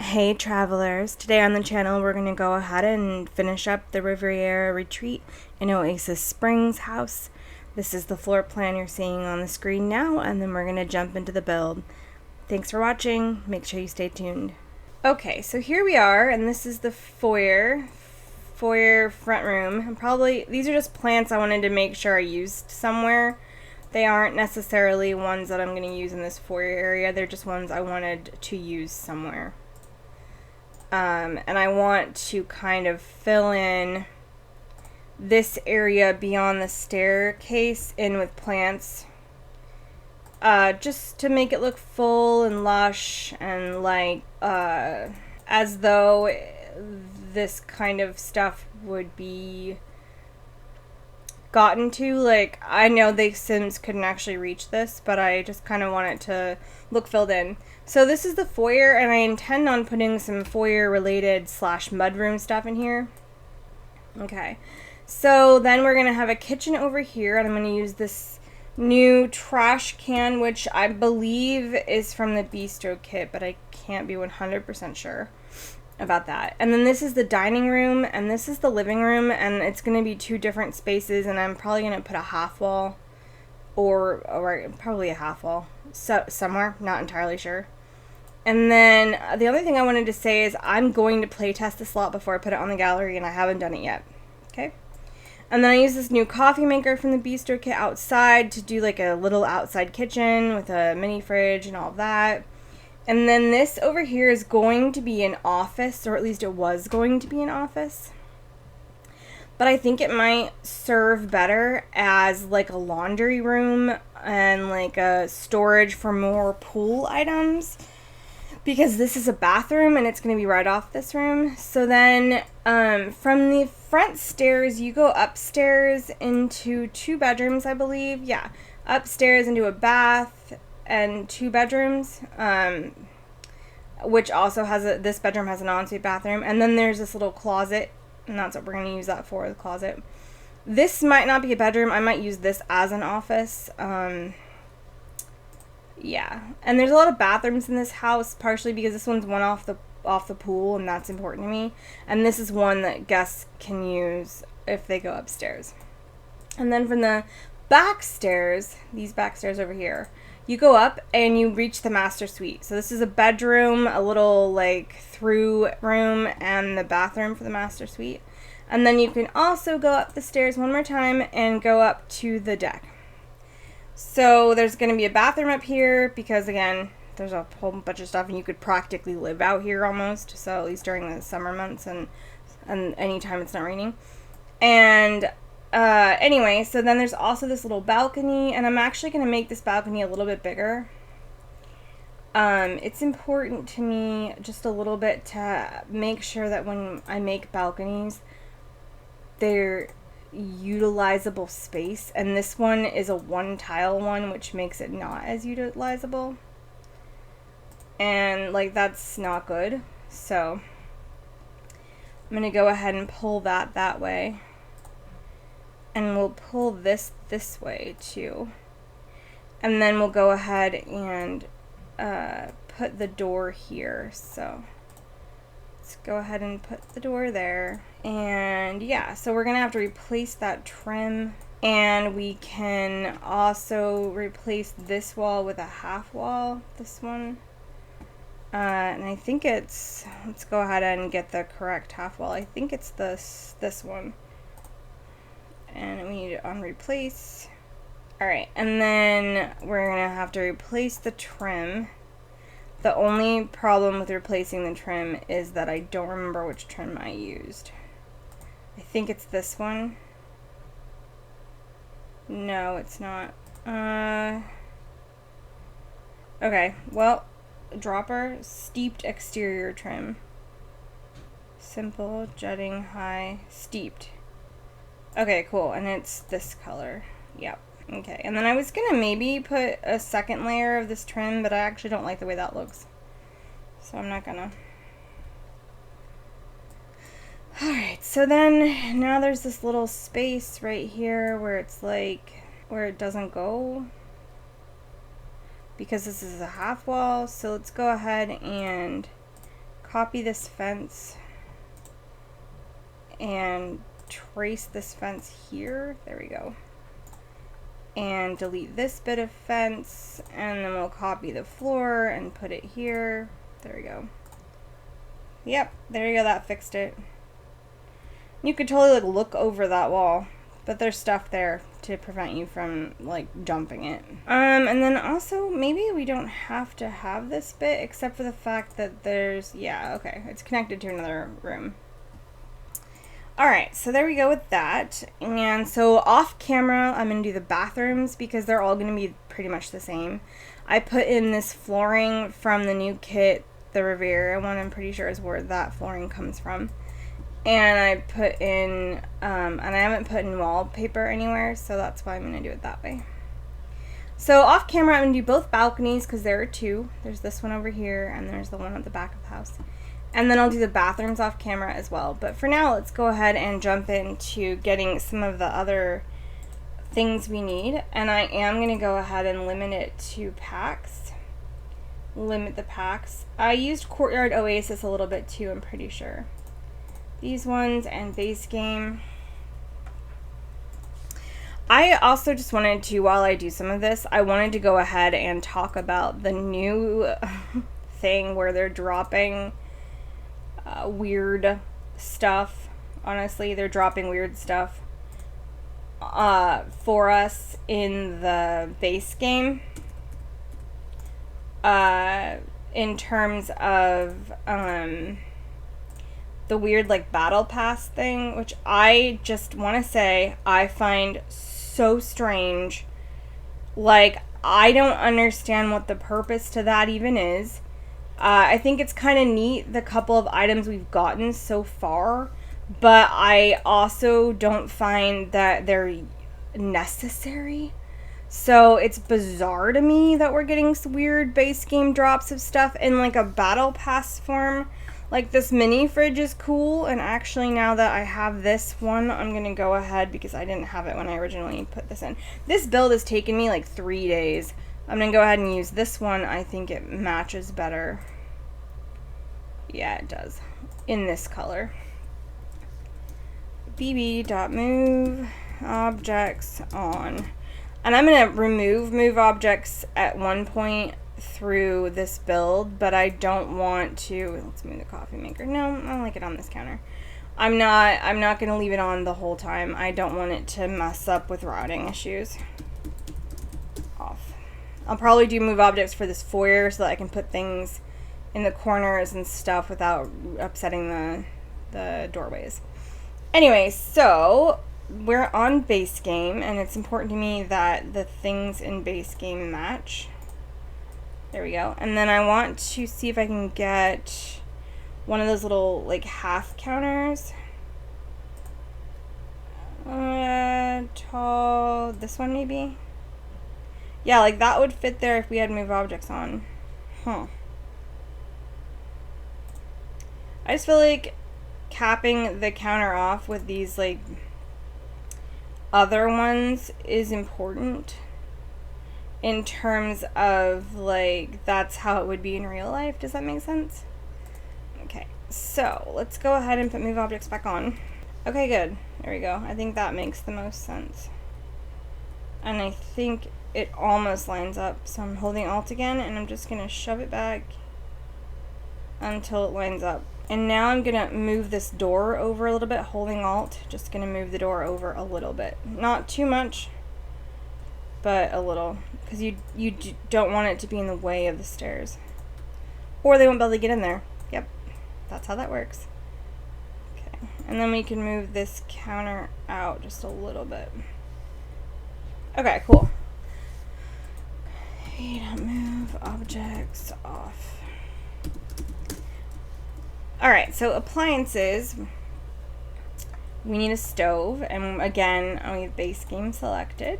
Hey travelers, today on the channel we're going to go ahead and finish up the Riviera Retreat in Oasis Springs house. This is the floor plan you're seeing on the screen now, and then we're going to jump into the build. Thanks for watching, make sure you stay tuned. Okay, so here we are, and this is the foyer front room. And probably, these are just plants I wanted to make sure I used somewhere. They aren't necessarily ones that I'm going to use in this foyer area, they're just ones I wanted to use somewhere. And I want to kind of fill in this area beyond the staircase in with plants, just to make it look full and lush and like as though this kind of stuff would be gotten to. Like, I know the Sims couldn't actually reach this, but I just kind of want it to look filled in. So this is the foyer, and I intend on putting some foyer related / mudroom stuff in here. Okay, so then we're gonna have a kitchen over here, and I'm gonna use this new trash can, which I believe is from the Bistro kit, but I can't be 100% sure about that. And then this is the dining room, and this is the living room, and it's going to be two different spaces, and I'm probably going to put a half wall or probably a half wall somewhere, not entirely sure. And then the other thing I wanted to say is I'm going to play test this lot before I put it on the gallery, and I haven't done it yet. Okay. And then I use this new coffee maker from the Bistro kit outside to do like a little outside kitchen with a mini fridge and all of that. And then this over here is going to be an office, or at least it was going to be an office. But I think it might serve better as like a laundry room and like a storage for more pool items, because this is a bathroom and it's going to be right off this room. So then from the front stairs, you go upstairs into 2 bedrooms, I believe. Yeah, upstairs into a bath and 2 bedrooms, which also has this bedroom has an ensuite bathroom, and then there's this little closet, and that's what we're going to use that for, the closet. This might not be a bedroom, I might use this as an office. Yeah, and there's a lot of bathrooms in this house, partially because this one's one off the pool, and that's important to me, and this is one that guests can use if they go upstairs. And then from the back stairs, these back stairs over here, you go up and you reach the master suite. So this is a bedroom, a little like through room, and the bathroom for the master suite. And then you can also go up the stairs one more time and go up to the deck. So there's going to be a bathroom up here because, again, there's a whole bunch of stuff, and you could practically live out here almost. So at least during the summer months and anytime it's not raining. And anyway, so then there's also this little balcony, and I'm actually going to make this balcony a little bit bigger. It's important to me just a little bit to make sure that when I make balconies, they're utilizable space, and this one is a 1-tile one, which makes it not as utilizable, and like that's not good. So I'm going to go ahead and pull that way. And we'll pull this way too. And then we'll go ahead and put the door here. So let's go ahead and put the door there. And yeah, so we're going to have to replace that trim. And we can also replace this wall with a half wall, this one. And I think it's, let's go ahead and get the correct half wall. I think it's this one. And we need it on replace. Alright, and then we're going to have to replace the trim. The only problem with replacing the trim is that I don't remember which trim I used. I think it's this one. No, it's not. Okay, well, dropper, steeped exterior trim. Simple, jutting, high, steeped. Okay, cool, and it's this color. Yep. Okay, and then I was gonna maybe put a second layer of this trim, but I actually don't like the way that looks, so I'm not gonna. Alright, so then now there's this little space right here where it's like, where it doesn't go, because this is a half wall. So let's go ahead and copy this fence and trace this fence here. There we go. And delete this bit of fence, and then we'll copy the floor and put it here. There we go. Yep, there you go, that fixed it. You could totally like look over that wall, but there's stuff there to prevent you from like jumping it. And then also maybe we don't have to have this bit except for the fact that there's, yeah, okay, it's connected to another room. Alright, so there we go with that. And so off camera, I'm going to do the bathrooms because they're all going to be pretty much the same. I put in this flooring from the new kit, the Riviera one, I'm pretty sure is where that flooring comes from. And I put in, and I haven't put in wallpaper anywhere, so that's why I'm going to do it that way. So off camera, I'm going to do both balconies because there are two. There's this one over here, and there's the one at the back of the house. And then I'll do the bathrooms off camera as well. But for now, let's go ahead and jump into getting some of the other things we need. And I am going to go ahead and limit it to packs. Limit the packs. I used Courtyard Oasis a little bit too, I'm pretty sure. These ones and base game. I also just wanted to, while I do some of this, I wanted to go ahead and talk about the new thing where they're dropping weird stuff. Honestly, they're dropping weird stuff for us in the base game. In terms of the weird like battle pass thing, which I just want to say I find so strange. Like, I don't understand what the purpose to that even is. I think it's kind of neat, the couple of items we've gotten so far, but I also don't find that they're necessary. So it's bizarre to me that we're getting some weird base game drops of stuff in like a battle pass form. Like, this mini fridge is cool, and actually now that I have this one, I'm going to go ahead because I didn't have it when I originally put this in. This build has taken me like 3 days. I'm going to go ahead and use this one. I think it matches better. Yeah, it does. In this color. bb.move objects on. And I'm going to remove move objects at one point through this build, but I don't want to. Let's move the coffee maker. No, I don't like it on this counter. I'm not going to leave it on the whole time. I don't want it to mess up with routing issues. Off. I'll probably do move objects for this foyer so that I can put things in the corners and stuff without upsetting the doorways. Anyway, so we're on base game, and it's important to me that the things in base game match. There we go. And then I want to see if I can get one of those little like half counters. Tall, this one maybe? Yeah, like that would fit there if we had move objects on. Huh. I just feel like capping the counter off with these like other ones is important in terms of like that's how it would be in real life. Does that make sense? Okay, so let's go ahead and put move objects back on. Okay, good. There we go. I think that makes the most sense. And I think it almost lines up. So I'm holding Alt again, and I'm just going to shove it back until it lines up. And now I'm going to move this door over a little bit, holding Alt. Just going to move the door over a little bit. Not too much, but a little. Because you don't want it to be in the way of the stairs. Or they won't be able to get in there. Yep, that's how that works. Okay, and then we can move this counter out just a little bit. Okay, cool. Move objects off. Alright, so appliances. We need a stove, and again, we have base game selected.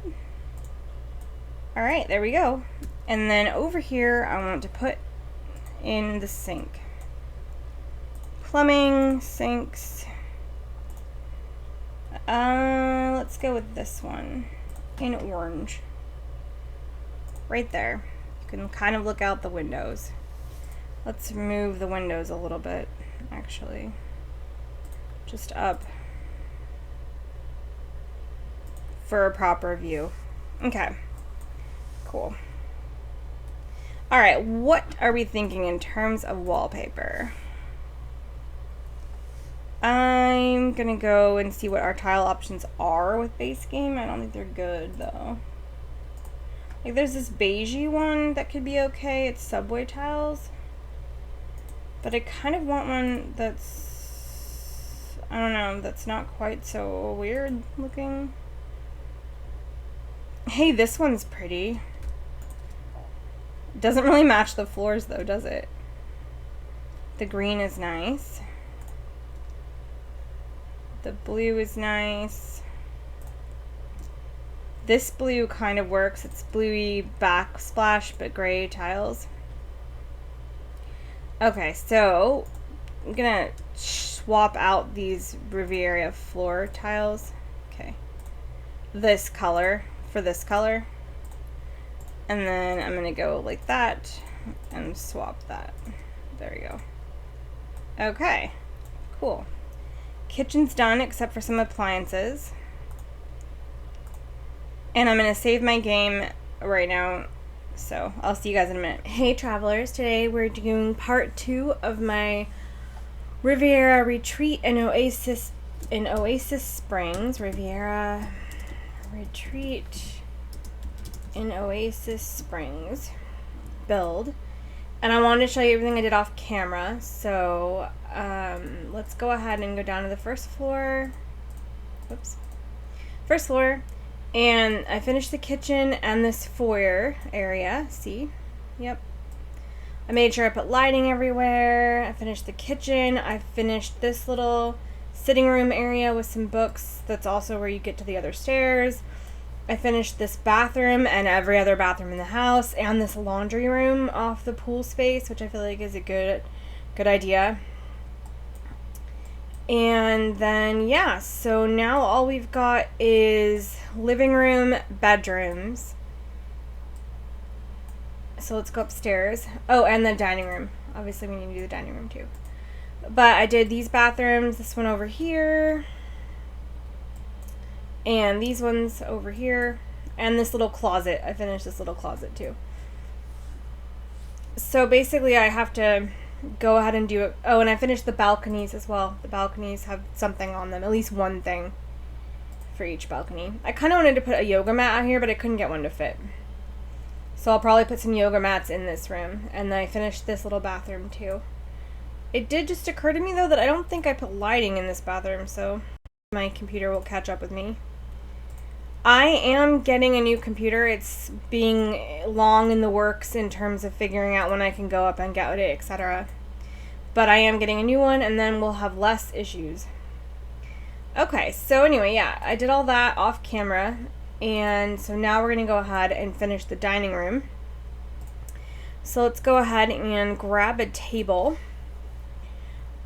Alright, there we go. And then over here, I want to put in the sink. Plumbing, sinks. Let's go with this one in orange. Right there. You can kind of look out the windows. Let's move the windows a little bit, actually. Just up. For a proper view. Okay. Cool. Alright, what are we thinking in terms of wallpaper? I'm gonna go and see what our tile options are with base game. I don't think they're good, though. Like, there's this beigey one that could be okay. It's subway tiles. But I kind of want one that's, I don't know, that's not quite so weird looking. Hey, this one's pretty. Doesn't really match the floors, though, does it? The green is nice. The blue is nice. This blue kind of works. It's bluey backsplash, but gray tiles. Okay, so I'm gonna swap out these Riviera floor tiles. Okay. This color for this color. And then I'm gonna go like that and swap that. There we go. Okay, cool. Kitchen's done except for some appliances. And I'm gonna save my game right now, so I'll see you guys in a minute. Hey travelers, today we're doing part 2 of my Riviera Retreat in Oasis Springs. Riviera Retreat in Oasis Springs build. And I wanted to show you everything I did off camera, so let's go ahead and go down to the first floor. Whoops. First floor. And I finished the kitchen and this foyer area. See? Yep. I made sure I put lighting everywhere. I finished the kitchen. I finished this little sitting room area with some books. That's also where you get to the other stairs. I finished this bathroom and every other bathroom in the house, and this laundry room off the pool space, which I feel like is a good idea. And then, yeah, so now all we've got is living room, bedrooms. So let's go upstairs. Oh, and the dining room. Obviously, we need to do the dining room too. But I did these bathrooms, this one over here, and these ones over here, and this little closet. I finished this little closet too. So basically, I have to go ahead and do it. Oh, and I finished the balconies as well. The balconies have something on them, at least one thing for each balcony. I kind of wanted to put a yoga mat out here, but I couldn't get one to fit. So I'll probably put some yoga mats in this room. And then I finished this little bathroom too. It did just occur to me though that I don't think I put lighting in this bathroom, so my computer will catch up with me. I am getting a new computer. It's being long in the works in terms of figuring out when I can go up and get it, etc. But I am getting a new one, and then we'll have less issues. Okay, so anyway, yeah, I did all that off camera, and so now we're going to go ahead and finish the dining room. So let's go ahead and grab a table.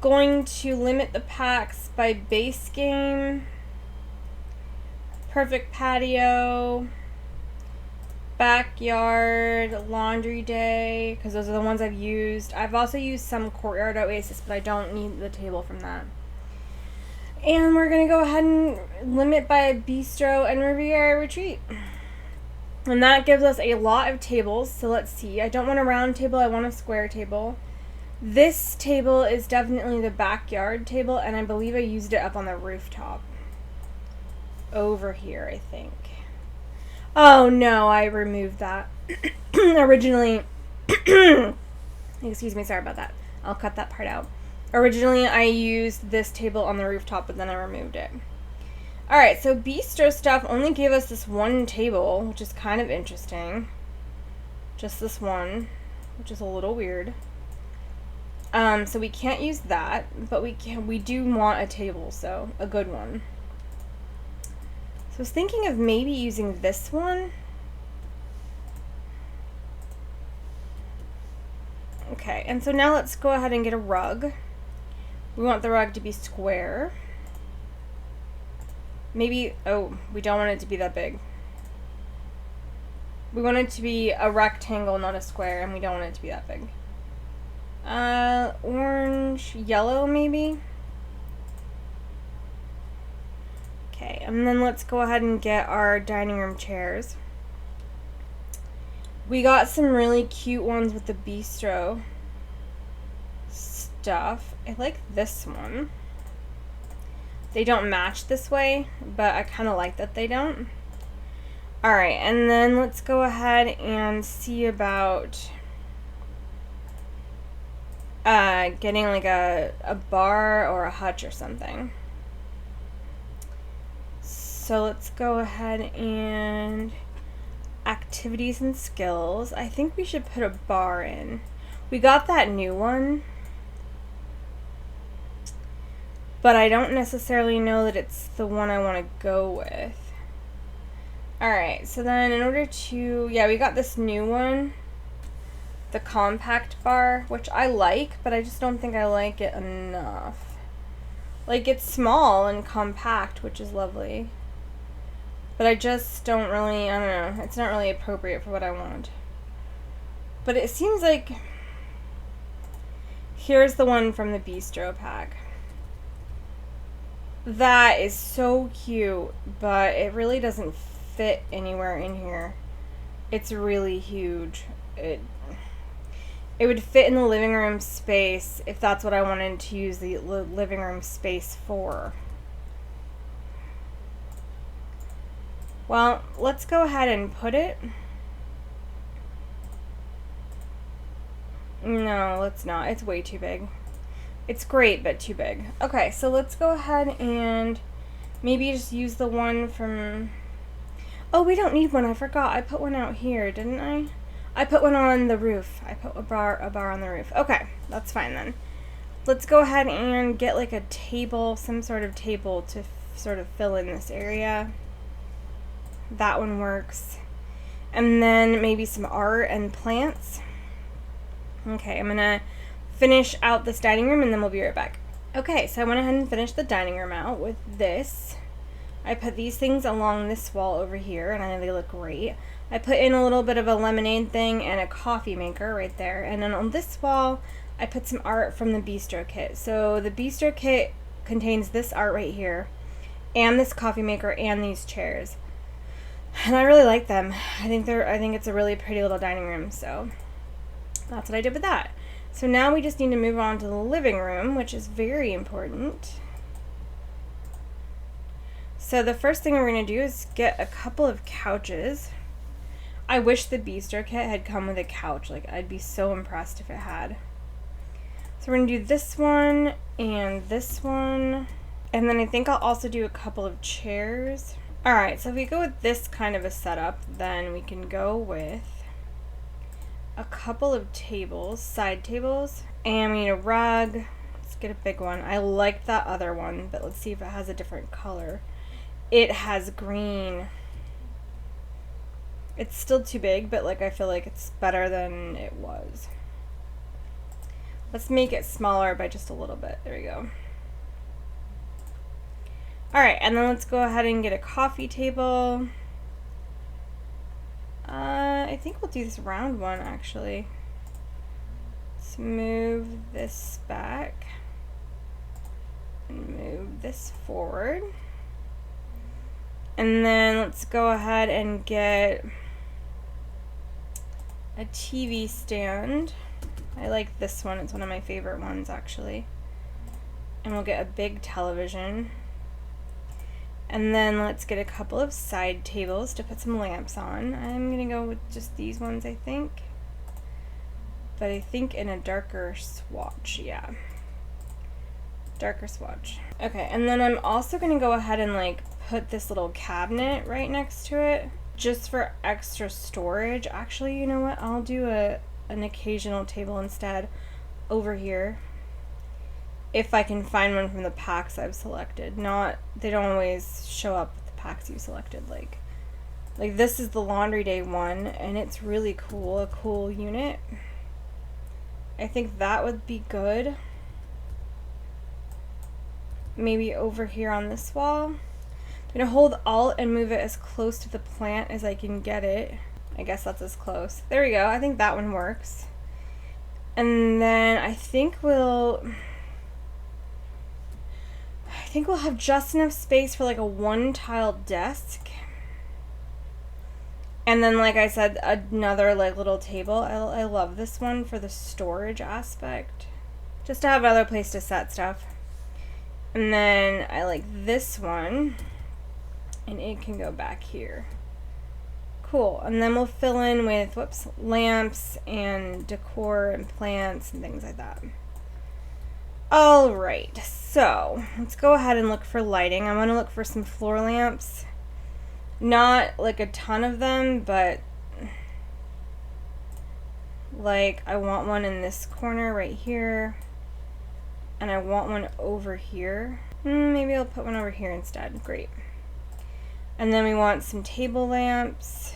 Going to limit the packs by base game, perfect patio, backyard, laundry day, because those are the ones I've used. I've also used some courtyard Oasis, but I don't need the table from that. And we're going to go ahead and limit by bistro and Riviera Retreat. And that gives us a lot of tables. So let's see. I don't want a round table. I want a square table. This table is definitely the backyard table, and I believe I used it up on the rooftop. Over here, I think. Oh no, I removed that. Originally, excuse me, sorry about that. I'll cut that part out. Originally, I used this table on the rooftop, but then I removed it. Alright, so bistro stuff only gave us this one table, which is kind of interesting. Just this one, which is a little weird. So we can't use that, but we do want a table, so a good one. So I was thinking of maybe using this one. Okay, and so now let's go ahead and get a rug. We want the rug to be square. Maybe, oh, we don't want it to be that big. We want it to be a rectangle, not a square, and we don't want it to be that big. Orange, yellow maybe? Okay, and then let's go ahead and get our dining room chairs. We got some really cute ones with the bistro stuff. I like this one. They don't match this way, but I kind of like that they don't. Alright, and then let's go ahead and see about getting like a bar or a hutch or something. So let's go ahead and activities and skills. I think we should put a bar in. We got that new one, but I don't necessarily know that it's the one I want to go with. Alright, so then in order to, yeah, we got this new one, the compact bar, which I like, but I just don't think I like it enough. Like, it's small and compact, which is lovely, but I just don't really, I don't know, it's not really appropriate for what I want. But it seems like, here's the one from the bistro pack. That is so cute, but it really doesn't fit anywhere in here. It's really huge. It would fit in the living room space if that's what I wanted to use the living room space for. Well, let's go ahead and put it. No, let's not. It's way too big. It's great, but too big. Okay, so let's go ahead and maybe just use the one from... Oh, we don't need one. I forgot. I put one out here, didn't I? I put one on the roof. I put a bar on the roof. Okay, that's fine then. Let's go ahead and get like a table, some sort of table to sort of fill in this area. That one works. And then maybe some art and plants. Okay, I'm gonna finish out this dining room and then we'll be right back. Okay, so I went ahead and finished the dining room out with this. I put these things along this wall over here, and I know they look great. I put in a little bit of a lemonade thing and a coffee maker right there. And then on this wall, I put some art from the bistro kit. So the bistro kit contains this art right here, and this coffee maker, and these chairs. And I really like them. I think it's a really pretty little dining room, so that's what I did with that. So now we just need to move on to the living room, which is very important. So the first thing we're going to do is get a couple of couches. I wish the bistro kit had come with a couch. Like, I'd be so impressed if it had. So we're going to do this one and this one. And then I think I'll also do a couple of chairs. Alright, so if we go with this kind of a setup, then we can go with a couple of tables, side tables. And we need a rug. Let's get a big one. I like that other one, but let's see if it has a different color. It has green. It's still too big, but like I feel like it's better than it was. Let's make it smaller by just a little bit. There we go. Alright, and then let's go ahead and get a coffee table. I think we'll do this round one actually. Let's move this back and move this forward. And then let's go ahead and get a TV stand. I like this one. It's one of my favorite ones, actually. And we'll get a big television. And then let's get a couple of side tables to put some lamps on. I'm going to go with just these ones, I think. But I think in a darker swatch, yeah. Darker swatch. Okay, and then I'm also going to go ahead and like put this little cabinet right next to it just for extra storage. Actually, you know what? I'll do an occasional table instead over here if I can find one from the packs I've selected. They don't always show up with the packs you selected. Like this is the laundry day one, and it's really cool, a cool unit. I think that would be good. Maybe over here on this wall. I'm going to hold Alt and move it as close to the plant as I can get it. I guess that's as close. There we go. I think that one works. And then I think we'll have just enough space for like a one-tile desk. And then, like I said, another like little table. I love this one for the storage aspect. Just to have another place to set stuff. And then I like this one. And it can go back here. Cool. And then we'll fill in with, lamps and decor and plants and things like that. Alright, so let's go ahead and look for lighting. I want to look for some floor lamps. Not like a ton of them, but like I want one in this corner right here. And I want one over here. Maybe I'll put one over here instead. Great. And then we want some table lamps.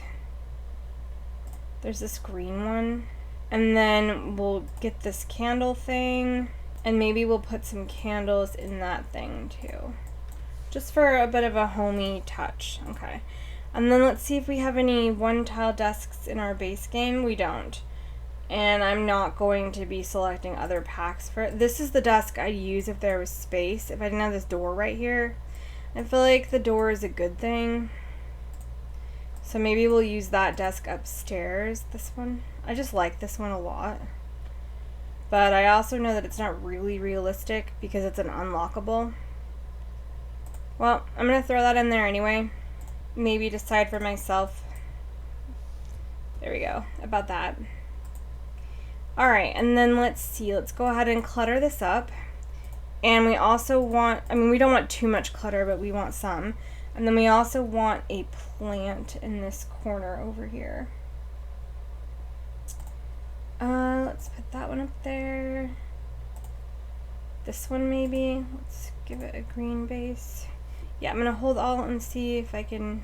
There's this green one. And then we'll get this candle thing. And maybe we'll put some candles in that thing too. Just for a bit of a homey touch. Okay. And then let's see if we have any one-tile desks in our base game. We don't. And I'm not going to be selecting other packs for it. This is the desk I'd use if there was space. If I didn't have this door right here. I feel like the door is a good thing. So maybe we'll use that desk upstairs. This one. I just like this one a lot. But I also know that it's not really realistic because it's an unlockable. Well, I'm going to throw that in there anyway. Maybe decide for myself. There we go. About that. Alright, and then let's see. Let's go ahead and clutter this up. And we also want, we don't want too much clutter, but we want some. And then we also want a plant in this corner over here. Let's put that one up there. This one maybe. Let's give it a green base. Yeah, I'm going to hold Alt and see if I can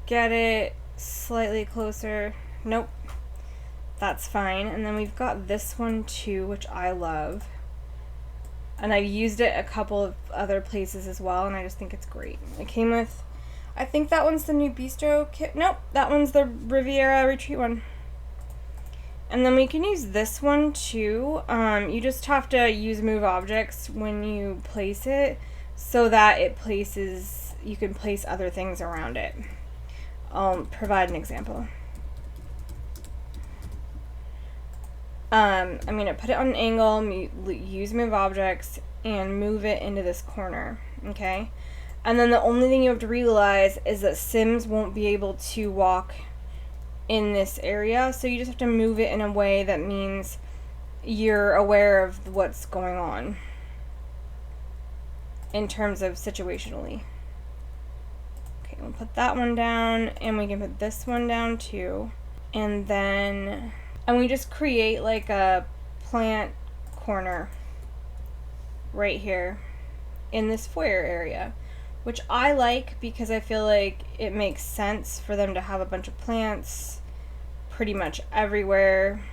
get it slightly closer. Nope. That's fine. And then we've got this one too, which I love. And I've used it a couple of other places as well, and I just think it's great. It came with, I think that one's the new Bistro kit. Nope, that one's the Riviera Retreat one. And then we can use this one too. You just have to use move objects when you place it so that it places, you can place other things around it. I'll provide an example. I'm going to put it on an angle, use move objects, and move it into this corner, okay? And then the only thing you have to realize is that Sims won't be able to walk in this area, so you just have to move it in a way that means you're aware of what's going on in terms of situationally. Okay, we'll put that one down, and we can put this one down too, and then... And we just create like a plant corner right here in this foyer area, which I like because I feel like it makes sense for them to have a bunch of plants pretty much everywhere.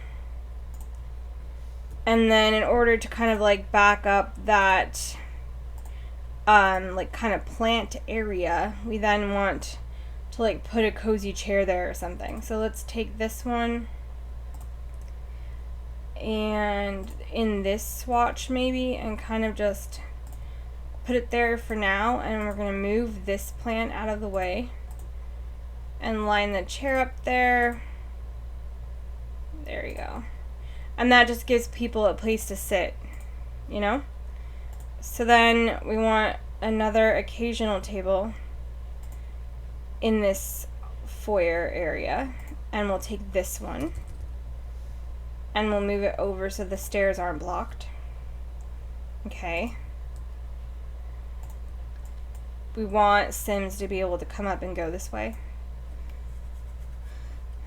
And then in order to kind of like back up that like kind of plant area, we then want to like put a cozy chair there or something. So let's take this one. And in this swatch maybe, and kind of just put it there for now, and we're going to move this plant out of the way and line the chair up there. There you go. And that just gives people a place to sit, you know? So then we want another occasional table in this foyer area, and we'll take this one. And we'll move it over so the stairs aren't blocked. Okay. We want Sims to be able to come up and go this way.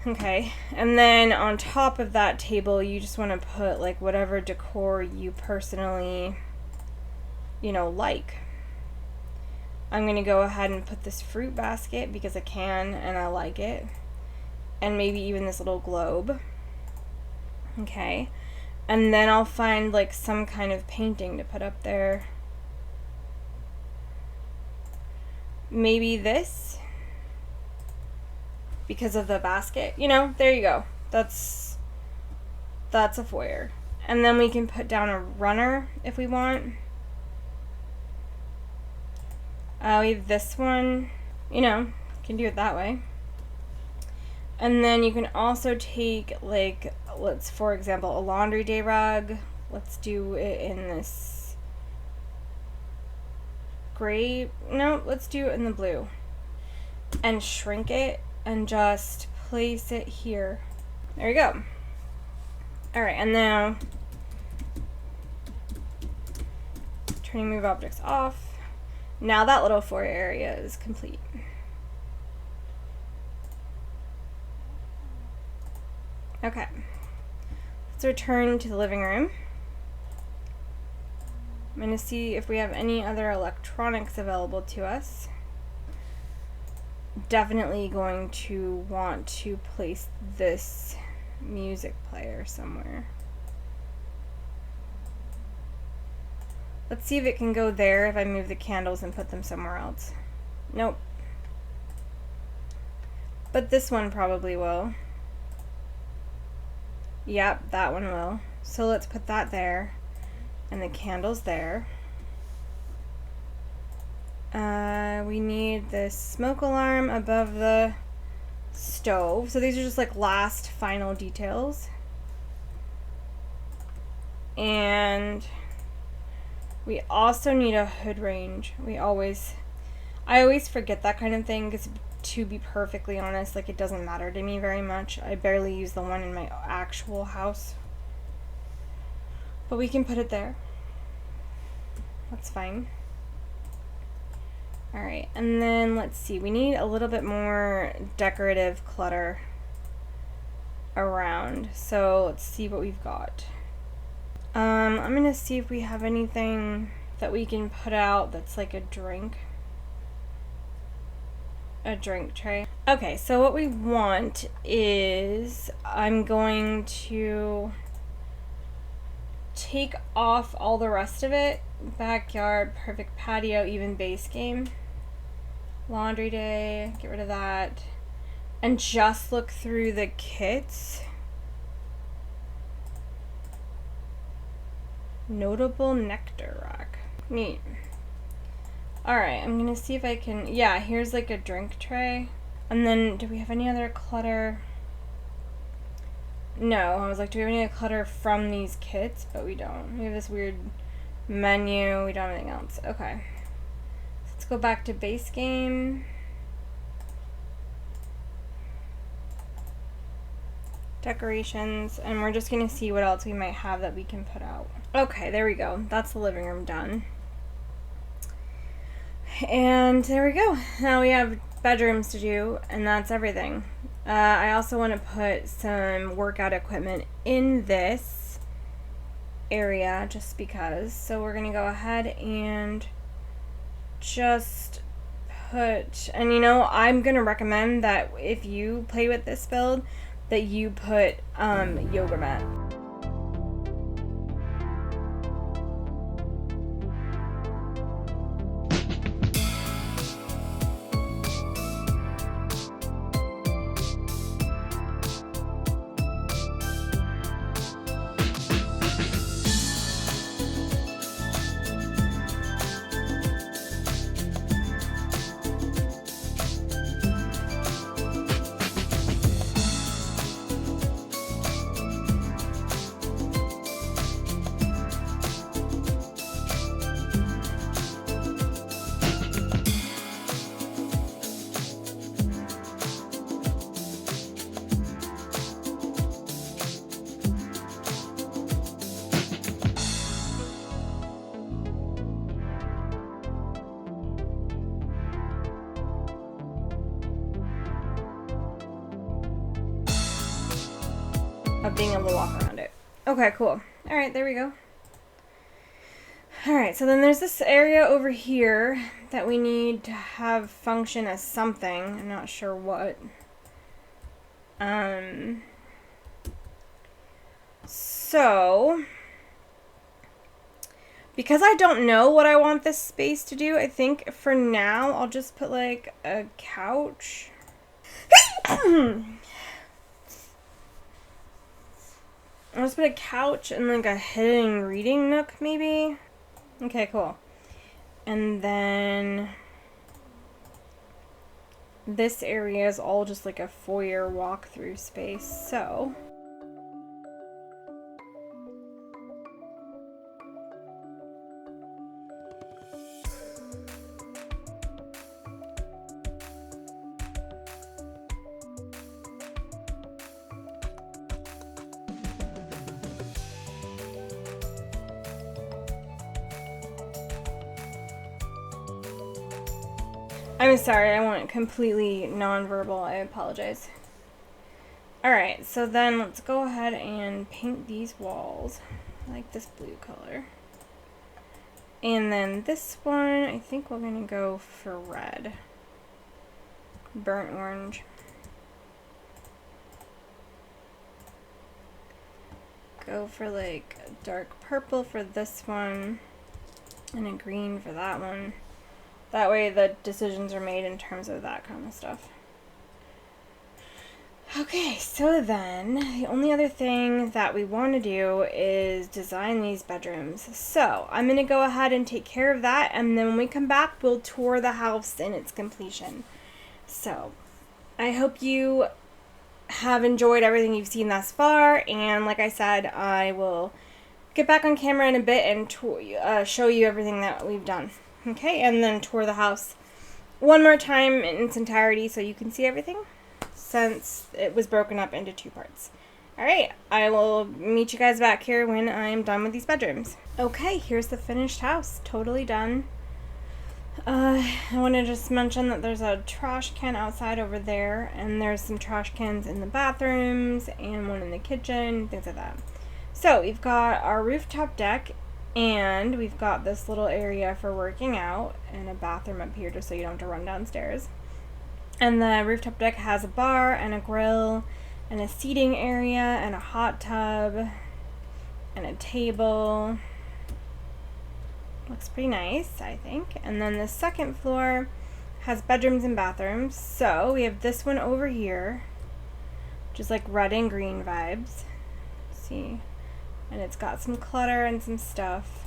Okay. And then on top of that table, you just want to put like whatever decor you personally, you know, like. I'm going to go ahead and put this fruit basket because I can and I like it. And maybe even this little globe. Okay, and then I'll find like some kind of painting to put up there. Maybe this, because of the basket, you know, there you go. That's That's a foyer. And then we can put down a runner if we want. We have this one. You know, can do it that way. And then you can also take, like, let's, for example, a laundry day rug. Let's do it in this gray. No, let's do it in the blue. And shrink it and just place it here. There you go. Alright, and now turning move objects off. Now that little foyer area is complete. Okay. Let's return to the living room. I'm going to see if we have any other electronics available to us. Definitely going to want to place this music player somewhere. Let's see if it can go there if I move the candles and put them somewhere else. Nope. But this one probably will. Yep, that one will. So let's put that there. And the candles there. We need this smoke alarm above the stove. So these are just like last final details. And we also need a hood range. I always forget that kind of thing because, to be perfectly honest, like, it doesn't matter to me very much. I barely use the one in my actual house. But we can put it there. That's fine. Alright, and then let's see. We need a little bit more decorative clutter around. So let's see what we've got. I'm going to see if we have anything that we can put out that's like a drink tray. Okay, so what we want is, I'm going to take off all the rest of it. Backyard, perfect patio, even base game. Laundry day, get rid of that. And just look through the kits. Notable nectar rack. Neat. Alright, I'm gonna see if I can... Yeah, here's like a drink tray. And then, do we have any other clutter? No, I was like, do we have any other clutter from these kits? But we don't. We have this weird menu. We don't have anything else. Okay. Let's go back to base game. Decorations. And we're just gonna see what else we might have that we can put out. Okay, there we go. That's the living room done. And there we go. Now we have bedrooms to do, and that's everything. I also want to put some workout equipment in this area just because. So we're going to go ahead and just put, and you know, I'm going to recommend that if you play with this build, that you put yoga mat. Of being able to walk around it. Okay, cool. Alright, there we go. Alright, so then there's this area over here that we need to have function as something. I'm not sure what. So, because I don't know what I want this space to do, I think for now I'll just put like a couch. I'll just put a couch and like a hidden reading nook maybe. Okay, cool. And then this area is all just like a foyer walk-through space, so I'm sorry, I went completely nonverbal. I apologize. Alright, so then let's go ahead and paint these walls. I like this blue color. And then this one, I think we're going to go for red. Burnt orange. Go for like a dark purple for this one. And a green for that one. That way the decisions are made in terms of that kind of stuff. Okay, so then the only other thing that we want to do is design these bedrooms. So I'm going to go ahead and take care of that, and then when we come back, we'll tour the house in its completion. So I hope you have enjoyed everything you've seen thus far, and like I said, I will get back on camera in a bit and show you everything that we've done. Okay, and then tour the house one more time in its entirety so you can see everything, since it was broken up into 2 parts. Alright, I will meet you guys back here when I'm done with these bedrooms. Okay, here's the finished house. Totally done. I want to just mention that there's a trash can outside over there, and there's some trash cans in the bathrooms, and one in the kitchen, things like that. So, we've got our rooftop deck, and we've got this little area for working out, and a bathroom up here just so you don't have to run downstairs. And the rooftop deck has a bar and a grill and a seating area and a hot tub and a table. Looks pretty nice, I think. And then the second floor has bedrooms and bathrooms. So we have this one over here, which is like red and green vibes. See? And it's got some clutter and some stuff.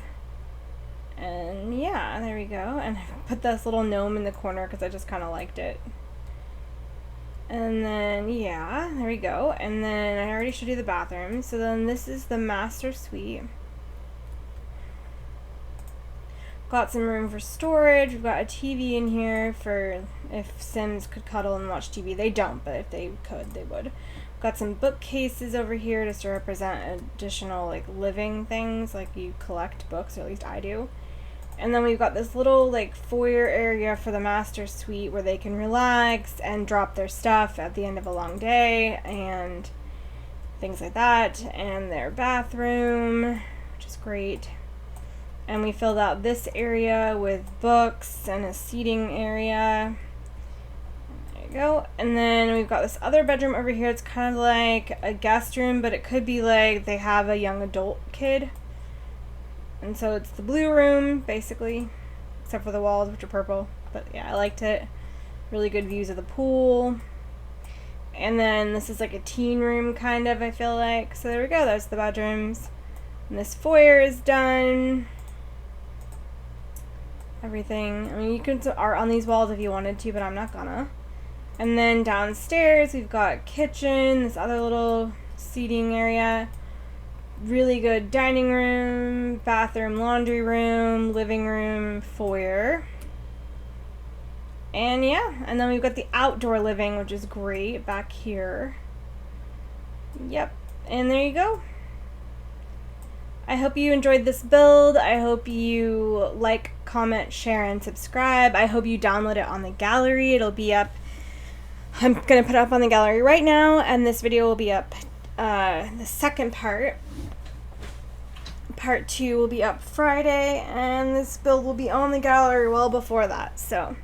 And yeah, there we go. And I put this little gnome in the corner because I just kind of liked it. And then, yeah, there we go. And then I already showed you the bathroom. So then this is the master suite. Got some room for storage. We've got a TV in here for if Sims could cuddle and watch TV. They don't, but if they could, they would. Got some bookcases over here just to represent additional like living things, like you collect books, or at least I do. And then we've got this little like foyer area for the master suite where they can relax and drop their stuff at the end of a long day and things like that. And their bathroom, which is great. And we filled out this area with books and a seating area. There you go. And then we've got this other bedroom over here. It's kind of like a guest room, but it could be like they have a young adult kid. And so it's the blue room, basically, except for the walls, which are purple. But yeah, I liked it. Really good views of the pool. And then this is like a teen room, kind of, I feel like. So there we go. There's the bedrooms. And this foyer is done. Everything. I mean, you could art on these walls if you wanted to, but I'm not gonna. And then downstairs, we've got kitchen, this other little seating area. Really good dining room, bathroom, laundry room, living room, foyer. And yeah, and then we've got the outdoor living, which is great, back here. Yep, and there you go. I hope you enjoyed this build. I hope you like, comment, share, and subscribe. I hope you download it on the gallery. It'll be up. I'm going to put it up on the gallery right now, and this video will be up the second part. Part 2 will be up Friday, and this build will be on the gallery well before that. So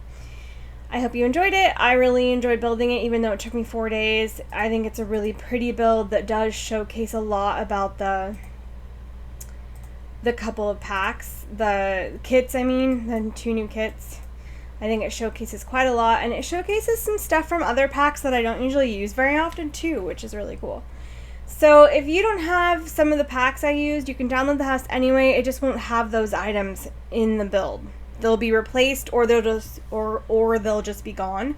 I hope you enjoyed it. I really enjoyed building it, even though it took me 4 days. I think it's a really pretty build that does showcase a lot about the couple of packs, the kits, I mean, the 2 new kits. I think it showcases quite a lot, and it showcases some stuff from other packs that I don't usually use very often too, which is really cool. So if you don't have some of the packs I used, you can download the house anyway. It just won't have those items in the build. They'll be replaced, or they'll just be gone.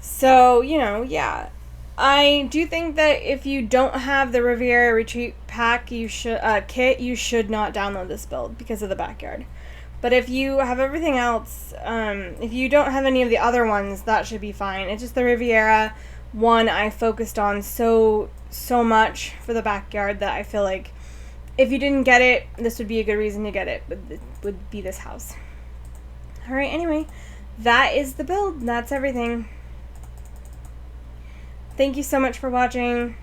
So, you know, yeah. I do think that if you don't have the Riviera Retreat pack, kit, you should not download this build because of the backyard. But if you have everything else, if you don't have any of the other ones, that should be fine. It's just the Riviera one I focused on so much for the backyard that I feel like if you didn't get it, this would be a good reason to get it. It would be this house. Alright, anyway, that is the build. That's everything. Thank you so much for watching.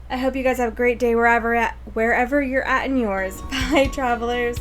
I hope you guys have a great day wherever you're at in yours. Bye, travelers.